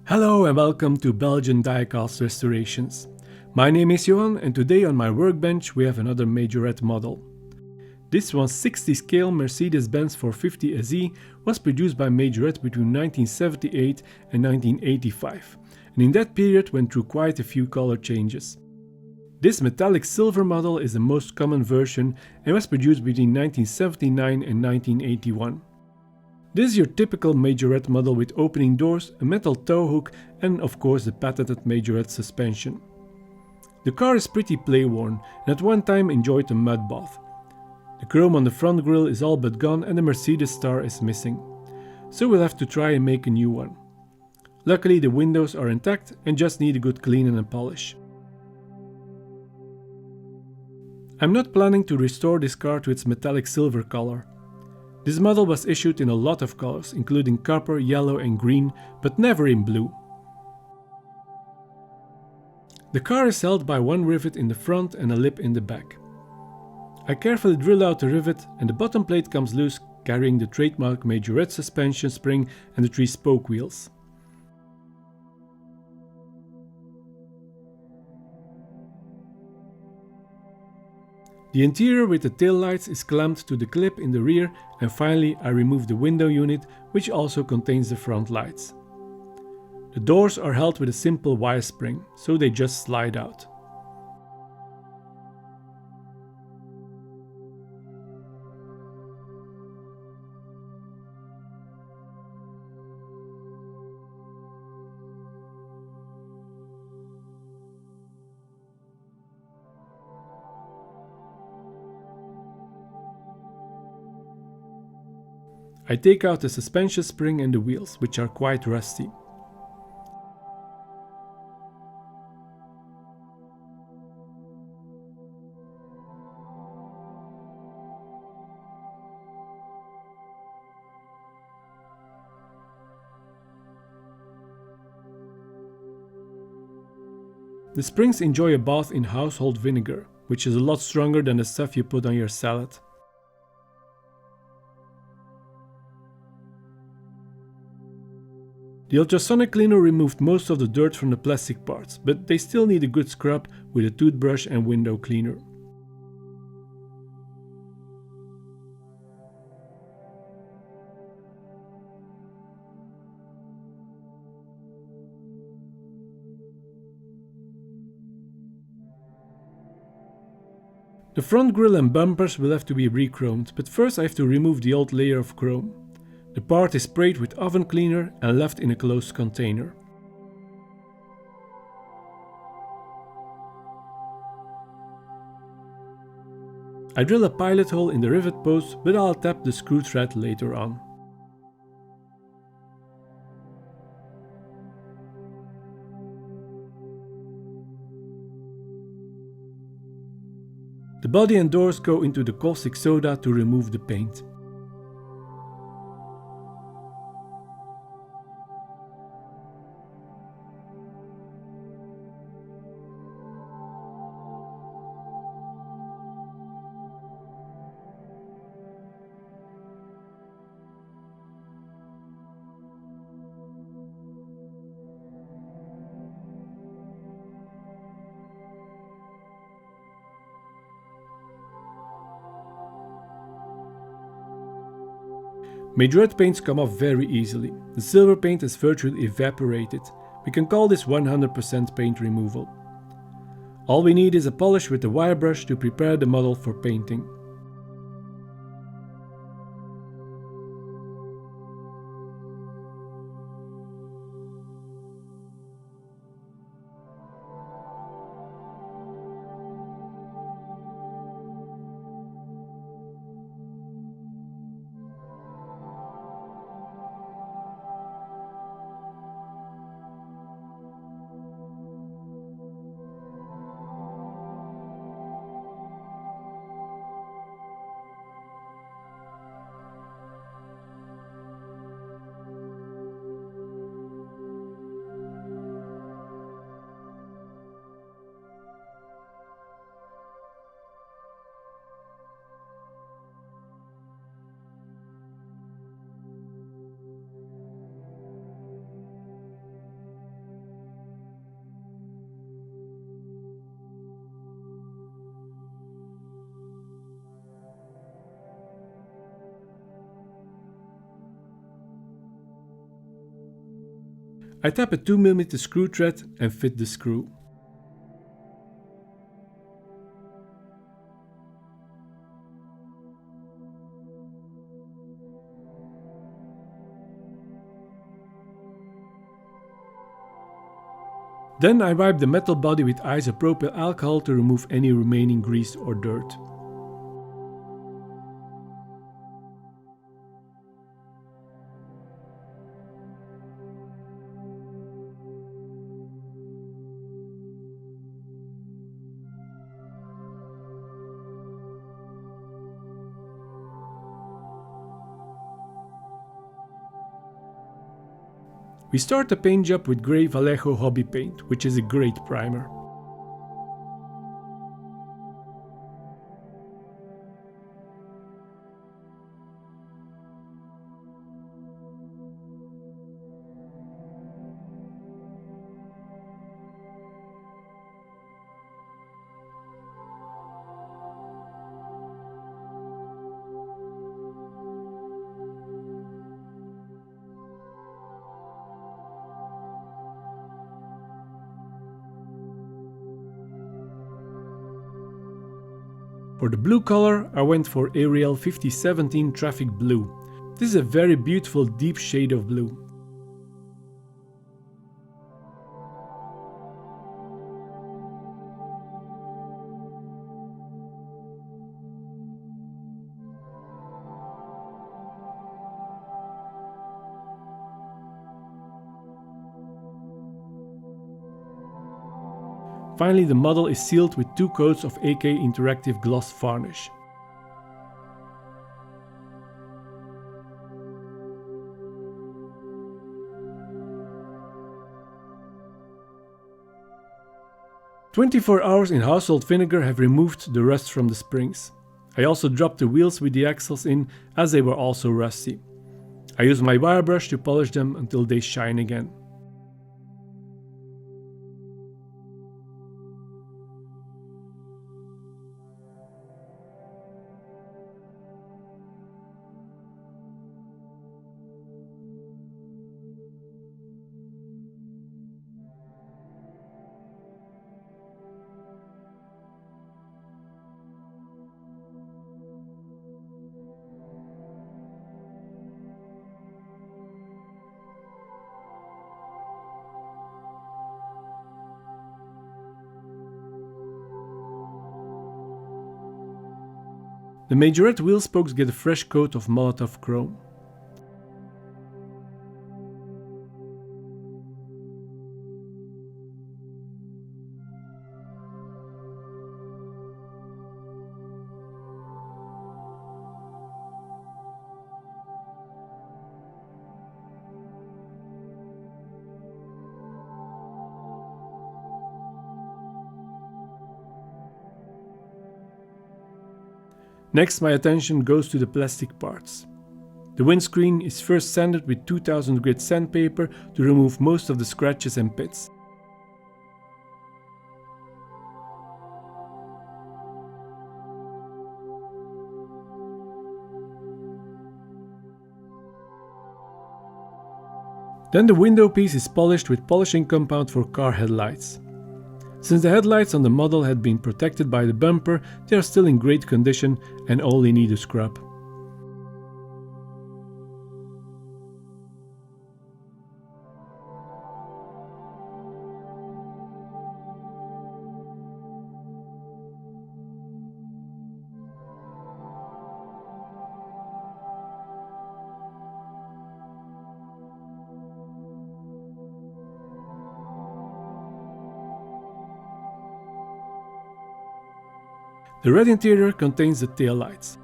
Hello and welcome to Belgian Diecast Restorations. My name is Johan and today on my workbench we have another Majorette model. This 1/60 scale Mercedes-Benz 450 SE was produced by Majorette between 1978 and 1985, and in that period went through quite a few color changes. This metallic silver model is the most common version and was produced between 1979 and 1981. This is your typical Majorette model with opening doors, a metal tow hook and of course the patented Majorette suspension. The car is pretty playworn and at one time enjoyed a mud bath. The chrome on the front grille is all but gone and the Mercedes star is missing. So we'll have to try and make a new one. Luckily the windows are intact and just need a good clean and a polish. I'm not planning to restore this car to its metallic silver color. This model was issued in a lot of colors, including copper, yellow and green, but never in blue. The car is held by one rivet in the front and a lip in the back. I carefully drill out the rivet and the bottom plate comes loose, carrying the trademark Majorette suspension spring and the 3 spoke wheels. The interior with the tail lights is clamped to the clip in the rear, and finally I remove the window unit, which also contains the front lights. The doors are held with a simple wire spring, so they just slide out. I take out the suspension spring and the wheels, which are quite rusty. The springs enjoy a bath in household vinegar, which is a lot stronger than the stuff you put on your salad. The ultrasonic cleaner removed most of the dirt from the plastic parts, but they still need a good scrub with a toothbrush and window cleaner. The front grille and bumpers will have to be re-chromed, but first I have to remove the old layer of chrome. The part is sprayed with oven cleaner and left in a closed container. I drill a pilot hole in the rivet post, but I'll tap the screw thread later on. The body and doors go into the caustic soda to remove the paint. Majorette paints come off very easily. The silver paint is virtually evaporated. We can call this 100% paint removal. All we need is a polish with a wire brush to prepare the model for painting. I tap a 2mm screw thread and fit the screw. Then I wipe the metal body with isopropyl alcohol to remove any remaining grease or dirt. We start the paint job with grey Vallejo Hobby Paint, which is a great primer. For the blue color, I went for Arial 5017 Traffic Blue. This is a very beautiful deep shade of blue. Finally, the model is sealed with 2 coats of AK Interactive Gloss Varnish. "24 hours in household vinegar have removed the rust from the springs. I also dropped the wheels with the axles in, as they were also rusty. I use my wire brush to polish them until they shine again. The Majorette wheel spokes get a fresh coat of Molotow chrome. Next, my attention goes to the plastic parts. The windscreen is first sanded with 2000 grit sandpaper to remove most of the scratches and pits. Then the window piece is polished with polishing compound for car headlights. Since the headlights on the model had been protected by the bumper, they are still in great condition and only need a scrub. The red interior contains the taillights.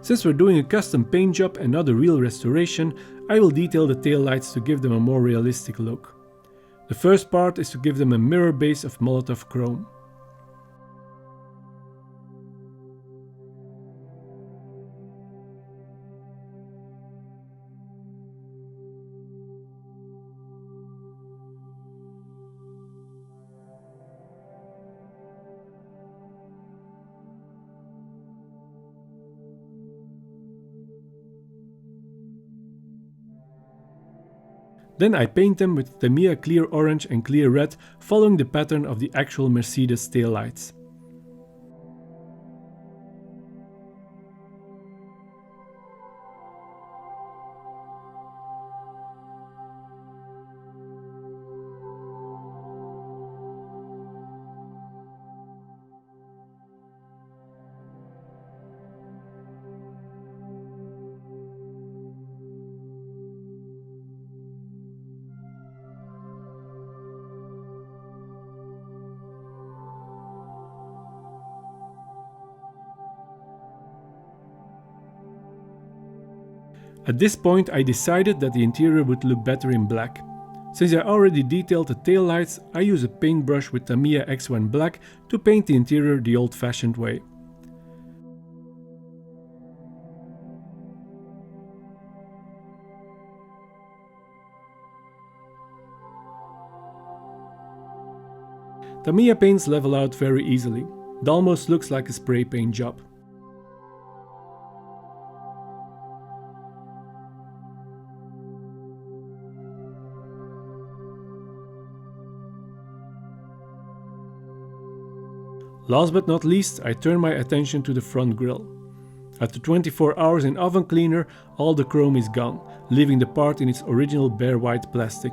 Since we're doing a custom paint job and not a real restoration, I will detail the taillights to give them a more realistic look. The first part is to give them a mirror base of Molotow chrome. Then I paint them with Tamiya clear orange and clear red, following the pattern of the actual Mercedes taillights. At this point I decided that the interior would look better in black. Since I already detailed the taillights, I use a paintbrush with Tamiya X1 Black to paint the interior the old-fashioned way. Tamiya paints level out very easily. It almost looks like a spray paint job. Last but not least, I turn my attention to the front grille. After 24 hours in oven cleaner, all the chrome is gone, leaving the part in its original bare white plastic.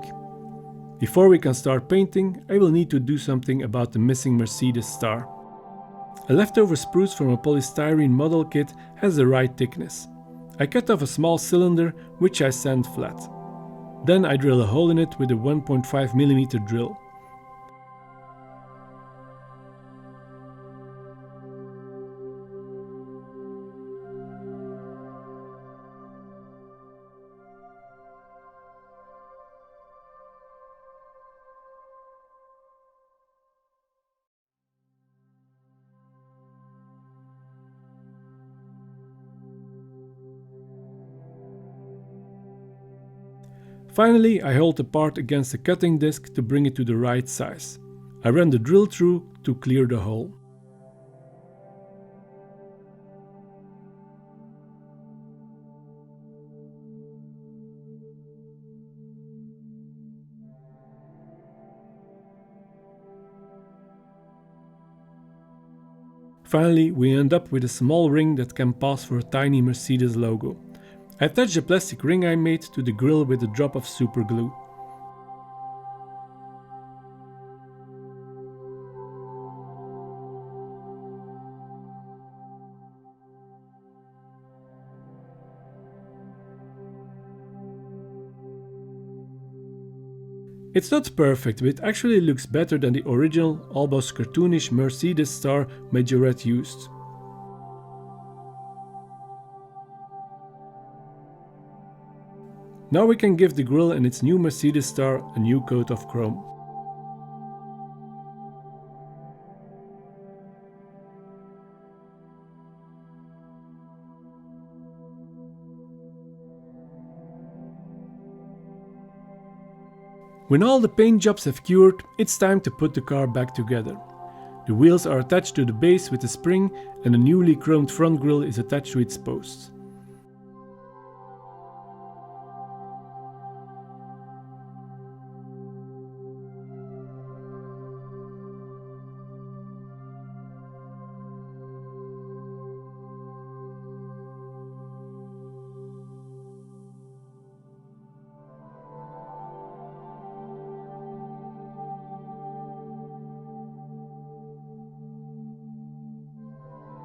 Before we can start painting, I will need to do something about the missing Mercedes star. A leftover spruce from a polystyrene model kit has the right thickness. I cut off a small cylinder, which I sand flat. Then I drill a hole in it with a 1.5mm drill. Finally, I hold the part against the cutting disc to bring it to the right size. I run the drill through to clear the hole. Finally, we end up with a small ring that can pass for a tiny Mercedes logo. I attach the plastic ring I made to the grille with a drop of super glue. It's not perfect, but it actually looks better than the original, almost cartoonish Mercedes star Majorette used. Now we can give the grille and its new Mercedes star a new coat of chrome. When all the paint jobs have cured, it's time to put the car back together. The wheels are attached to the base with a spring and a newly chromed front grille is attached to its posts.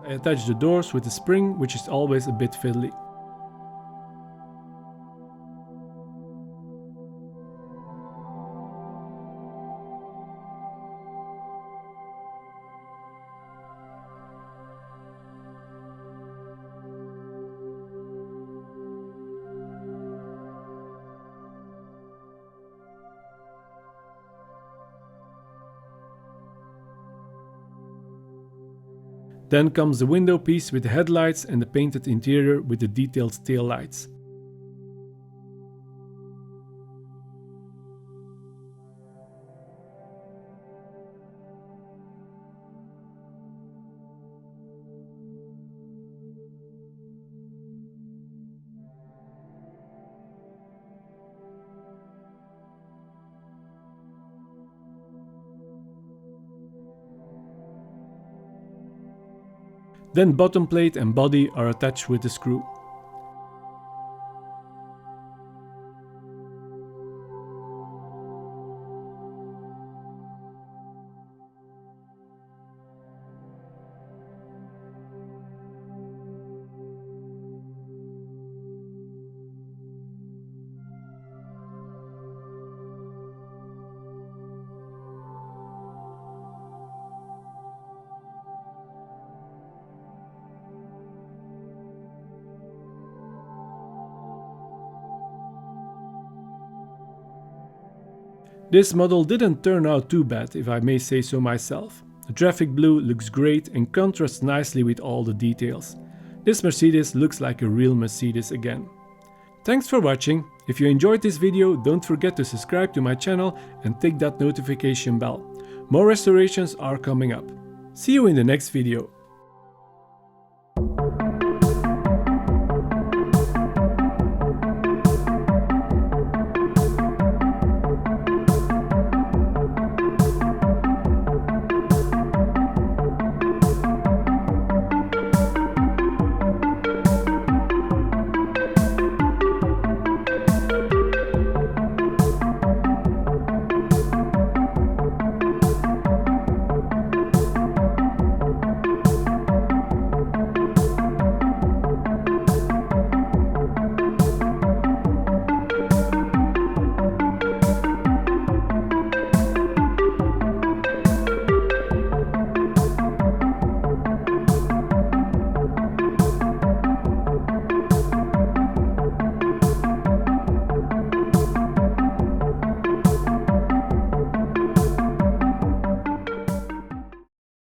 I attach the doors with a spring, which is always a bit fiddly. Then comes the window piece with the headlights and the painted interior with the detailed taillights. Then bottom plate and body are attached with a screw. This model didn't turn out too bad, if I may say so myself. The traffic blue looks great and contrasts nicely with all the details. This Mercedes looks like a real Mercedes again. Thanks for watching. If you enjoyed this video, don't forget to subscribe to my channel and tick that notification bell. More restorations are coming up. See you in the next video.